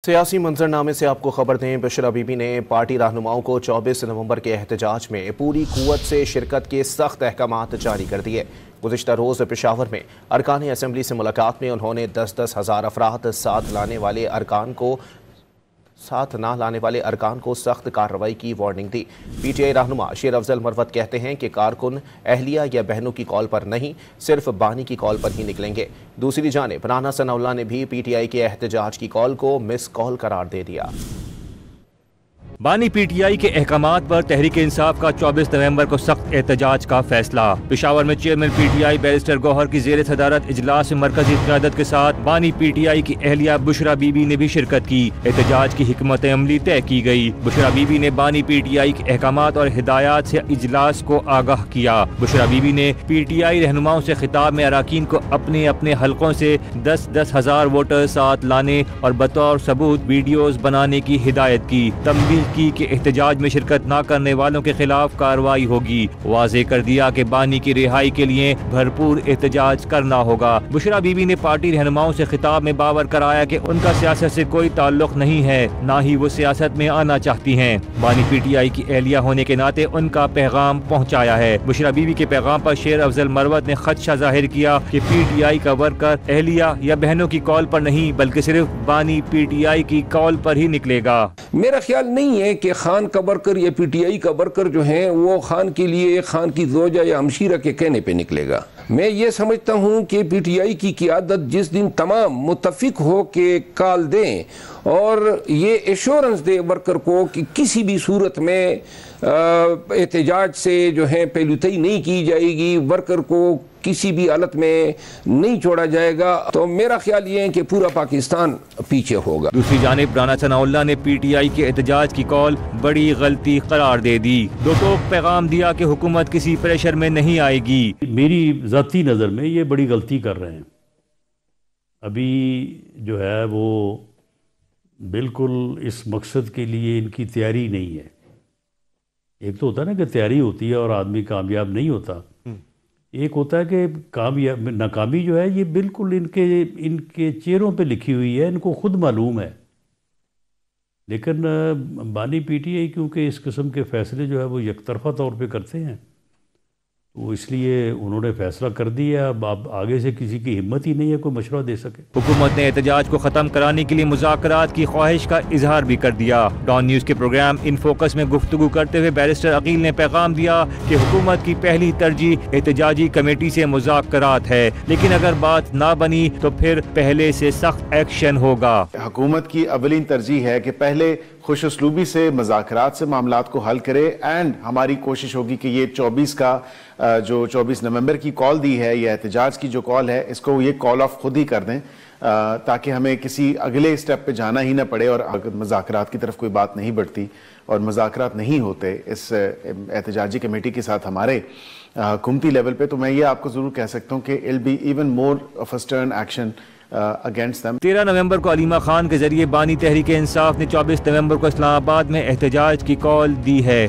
सियासी मंजरनामे से आपको खबर दें, बुशरा बीबी ने पार्टी रहनुमाओं को 24 नवंबर के एहतजाज में पूरी कुव्वत से शिरकत के सख्त अहकामात जारी कर दिए। गुज़िश्ता रोज़ पेशावर में अरकान असम्बली से मुलाकात में उन्होंने 10-10 हज़ार अफराद साथ ना लाने वाले अरकान को सख्त कार्रवाई की वार्निंग दी। PTI रहनुमा शेर अफजल मरवत कहते हैं कि कारकुन अहलिया या बहनों की कॉल पर नहीं, सिर्फ बानी की कॉल पर ही निकलेंगे। दूसरी जानिब राना सनाउल्लाह ने भी PTI के एहतजाज की कॉल को मिस कॉल करार दे दिया। बानी PTI के अहकामात पर तहरीक इंसाफ का 24 नवंबर को सख्त एहतजाज का फैसला। पेशावर में चेयरमैन PTI बैरिस्टर गौहर की ज़ेर सदारत इजलास में मरकजी क़यादत के साथ बानी PTI की अहलिया बुशरा बीबी ने भी शिरकत की। एहतजाज की हिकमत अमली तय की गई। बुशरा बीबी ने बानी PTI के अहकामात और हिदायत से इजलास को आगाह किया। बुशरा बीबी ने PTI रहनुमाओं से खिताब में अराकीन को अपने अपने हलकों से 10-10 हज़ार वोटर साथ लाने और बतौर सबूत वीडियोस बनाने की हिदायत की। तंबीह की कि एहतजाज में शिरकत न करने वालों के खिलाफ कार्रवाई होगी। वाज़ेह कर दिया कि बानी की रिहाई के लिए भरपूर एहतजाज करना होगा। बुशरा बीबी ने पार्टी रहनुमाओं से खिताब में बावर कराया कि उनका सियासत से कोई ताल्लुक नहीं है, ना ही वो सियासत में आना चाहती हैं। बानी PTI की एहलिया होने के नाते उनका पैगाम पहुँचाया है। बुशरा बीबी के पैगाम पर शेर अफजल मरवत ने खदशा जाहिर किया कि PTI का वर्कर अहलिया या बहनों की कॉल पर नहीं, बल्कि सिर्फ बानी PTI की कॉल पर ही निकलेगा। मेरा ख्याल नहीं है कि खान का वर्कर या PTI का वर्कर जो है वो खान के लिए खान की ज़ौजा या हमशीरा के कहने पे निकलेगा। मैं ये समझता हूँ कि PTI की क़यादत जिस दिन तमाम मुत्तफिक हो के कॉल दें और ये एश्योरेंस दे वर्कर को कि किसी भी सूरत में एहतजाज से जो है पहलुतई नहीं की जाएगी, वर्कर को किसी भी हालत में नहीं छोड़ा जाएगा, तो मेरा ख्याल ये है कि पूरा पाकिस्तान पीछे होगा। दूसरी जानिब राना सनाउल्लाह ने PTI के एहतजाज की कॉल बड़ी गलती करार दे दी। दो टोक पैगाम दिया कि हुकूमत किसी प्रेशर में नहीं आएगी। मेरी ज़ाती नज़र में ये बड़ी गलती कर रहे हैं। अभी जो है वो बिल्कुल इस मकसद के लिए इनकी तैयारी नहीं है। एक तो होता है ना कि तैयारी होती है और आदमी कामयाब नहीं होता, एक होता है कि नाकामी जो है ये बिल्कुल इनके चेहरों पे लिखी हुई है, इनको खुद मालूम है। लेकिन बानी PTI क्योंकि इस किस्म के फ़ैसले जो है वो यकतरफ़ा तौर पे करते हैं, तो इसलिए उन्होंने फैसला कर दिया। अब आगे से किसी की हिम्मत ही नहीं है कोई मशवरा दे सके। हुकूमत ने एहतजाज को ख़त्म कराने के लिए मुज़ाकरात की ख्वाहिश का इजहार भी कर दिया। डॉन न्यूज़ के प्रोग्राम इन फोकस में गुफ्तगू करते हुए बैरिस्टर अकील ने पैगाम दिया कि हुकूमत की पहली तरजीह एहतजाजी कमेटी से मुज़ाकरात है, लेकिन अगर बात ना बनी तो फिर पहले से सख्त एक्शन होगा। हुकूमत की अवलीन तरजीह है कि पहले खुश उसलूबी से मुज़ाकरात से मामलात को हल करे, एंड हमारी कोशिश होगी कि ये 24 नवंबर की कॉल दी है या एहतजाज की जो कॉल है, इसको ये कॉल ऑफ खुद ही कर दें, ताकि हमें किसी अगले स्टेप पे जाना ही ना पड़े। और अगर मुज़ाकरात की तरफ कोई बात नहीं बढ़ती और मुज़ाकरात नहीं होते इस एहतजाजी कमेटी के साथ हमारे हुकूमती लेवल पे, तो मैं ये आपको ज़रूर कह सकता हूँ कि it will be even more of a stern action against them. 13 नवंबर को अलीमा खान के जरिए बानी तहरीक इंसाफ ने 24 नवंबर को इस्लामाबाद में एहतजाज की कॉल दी है।